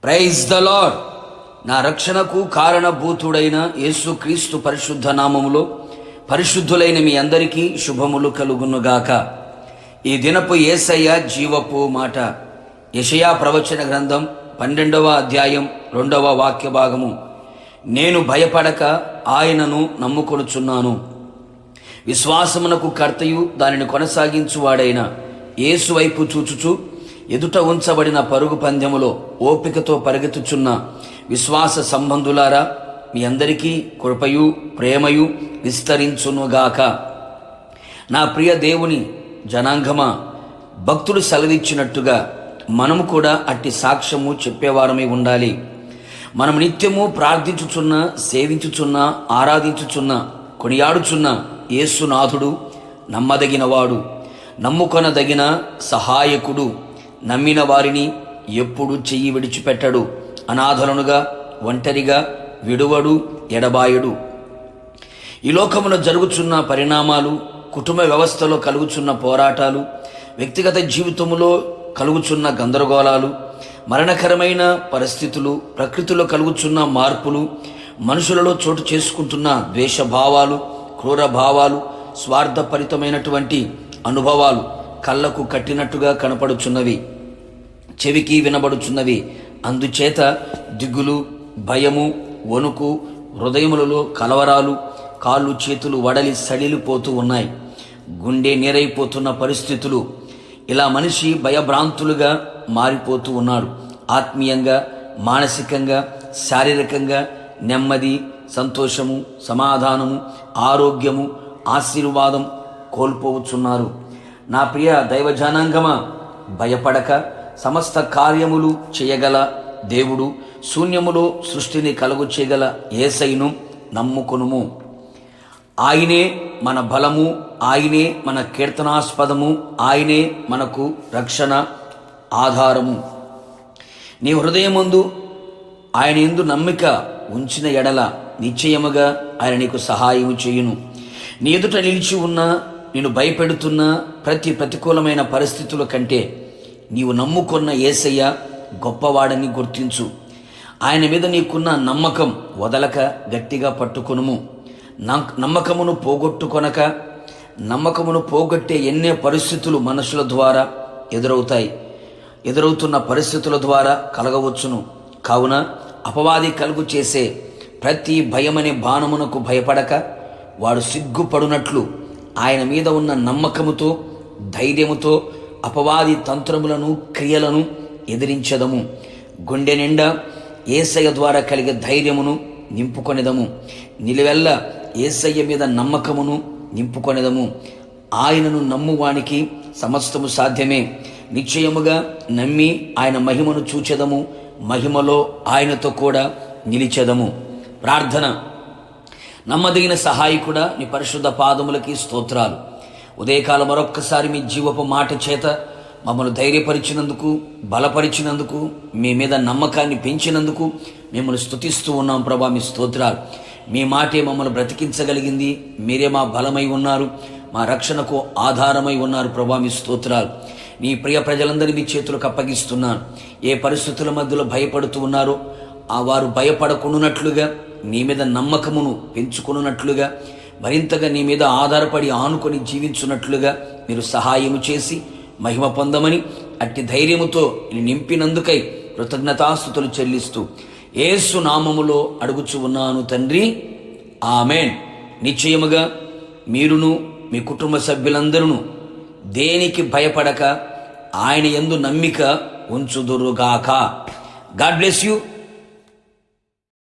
Praise the lord. నా రక్షణకు కారణభూతుడైన యేసుక్రీస్తు పరిశుద్ధ నామములో పరిశుద్ధులైన మీ అందరికీ శుభములు కలుగునుగాక. ఈ దినపు యేసయ్య జీవపు మాట. యెషయా ప్రవచన గ్రంథం 12వ అధ్యాయం 2వ వాక్య భాగము. నేను భయపడక ఆయనను నమ్ముకొనుచున్నాను. విశ్వాసమునకు కర్తయు దానిని కొనసాగించువాడైన యేసు వైపు చూచుచు ఎదుట ఉంచబడిన పరుగు పందెములో ఓపికతో పరిగెత్తుచున్న విశ్వాస సంబంధులారా, మీ అందరికీ కృపయు ప్రేమయు విస్తరించునుగాక. నా ప్రియ దేవుని జనాంగమా, భక్తుడు సెలవిచ్చినట్టుగా మనము కూడా అట్టి సాక్ష్యము చెప్పేవారమై ఉండాలి. మనం నిత్యము ప్రార్థించుచున్న, సేవించుచున్న, ఆరాధించుచున్న, కొనియాడుచున్న యేసునాథుడు నమ్మదగినవాడు, నమ్ముకొనదగిన సహాయకుడు. నమ్మిన వారిని ఎప్పుడు చెయ్యి విడిచిపెట్టడు. అనాథలనుగా, ఒంటరిగా విడువడు, ఎడబాయడు. ఈ లోకములో జరుగుచున్న పరిణామాలు, కుటుంబ వ్యవస్థలో కలుగుచున్న పోరాటాలు, వ్యక్తిగత జీవితంలో కలుగుచున్న గందరగోళాలు, మరణకరమైన పరిస్థితులు, ప్రకృతిలో కలుగుచున్న మార్పులు, మనుషులలో చోటు చేసుకుంటున్న ద్వేషభావాలు, క్రూర భావాలు, స్వార్థపరితమైనటువంటి అనుభవాలు కళ్ళకు కట్టినట్టుగా కనపడుచున్నవి, చెవికి వినబడుచున్నవి. అందుచేత దిగులు, భయము, వణుకు, హృదయములలో కలవరాలు, కాళ్ళు చేతులు వడలి సడిలిపోతూ ఉన్నాయి. గుండె నీరైపోతున్న పరిస్థితులు. ఇలా మనిషి భయభ్రాంతులుగా మారిపోతూ ఉన్నాడు. ఆత్మీయంగా, మానసికంగా, శారీరకంగా నెమ్మది, సంతోషము, సమాధానము, ఆరోగ్యము, ఆశీర్వాదం కోల్పోవచ్చున్నారు. నా ప్రియ దైవజనాంగమా, భయపడక సమస్త కార్యములు చేయగల దేవుడు, శూన్యములో సృష్టిని కలుగు చేయగల యేసయ్యను నమ్ముకొనుము. ఆయనే మన బలము, ఆయనే మన కీర్తనాస్పదము, ఆయనే మనకు రక్షణ ఆధారము. నీ హృదయమందు ఆయన యందు నమ్మిక ఉంచిన ఎడల నిశ్చయముగా ఆయన నీకు సహాయము చేయును. నీ ఎదుట నిలిచి ఉన్న, నిన్ను భయపెడుతున్న ప్రతి ప్రతికూలమైన పరిస్థితుల కంటే నీవు నమ్ముకున్న యేసయ్య గొప్పవాడని గుర్తించు. ఆయన మీద నీకున్న నమ్మకం వదలక గట్టిగా పట్టుకొనుము. నమ్మకమును పోగొట్టుకొనక. నమ్మకమును పోగొట్టే ఎన్నో పరిస్థితులు మనుషుల ద్వారా ఎదురవుతున్న పరిస్థితుల ద్వారా కలగవచ్చును. కావున అపవాది కలుగు చేసే ప్రతి భయమనే బాణమునకు భయపడక, వాడు సిగ్గుపడునట్లు ఆయన మీద ఉన్న నమ్మకముతో, ధైర్యముతో అపవాది తంత్రములను, క్రియలను ఎదిరించదము. గుండె నిండా యేసయ్య ద్వారా కలిగే ధైర్యమును నింపుకొనేదము. నిలువెల్ల యేసయ్య మీద నమ్మకమును నింపుకొనేదము. ఆయనను నమ్మువానికి సమస్తము సాధ్యమే. నిశ్చయముగా నమ్మి ఆయన మహిమను చూచెదము. మహిమలో ఆయనతో కూడా నిలిచెదము. ప్రార్థన. నమ్మదగిన సహాయకుడా, నీ పరిశుద్ధ పాదములకి స్తోత్రాలు. ఉదయకాలం మరొక్కసారి మీ జీవపు మాట చేత మమ్మల్ని ధైర్యపరిచినందుకు, బలపరిచినందుకు, మీ మీద నమ్మకాన్ని పెంచినందుకు మిమ్మల్ని స్తుతిస్తూ ఉన్నాం ప్రభా. మీ స్తోత్రాలు. మీ మాటే మమ్మల్ని బ్రతికించగలిగింది. మీరే మా బలమై ఉన్నారు, మా రక్షణకు ఆధారమై ఉన్నారు ప్రభా. మీ స్తోత్రాలు. నీ ప్రియ ప్రజలందరినీ మీ చేతులకు అప్పగిస్తున్నాను. ఏ పరిస్థితుల మధ్యలో భయపడుతూ ఉన్నారో వారు భయపడకున్నట్లుగా, నీ మీద నమ్మకమును పెంచుకున్నట్లుగా, మరింతగా నీ మీద ఆధారపడి ఆనుకొని జీవించున్నట్లుగా మీరు సహాయము చేసి మహిమ పొందమని, అట్టి ధైర్యముతో నింపినందుకై కృతజ్ఞతాస్తుతులు చెల్లిస్తూ యేసు నామములో అడుగుచు ఉన్నాను తండ్రి, ఆమెన్. నిశ్చయముగా మీరును మీ కుటుంబ సభ్యులందరూ దేనికి భయపడక ఆయన యందు నమ్మిక ఉంచుదురుగాక. God bless you.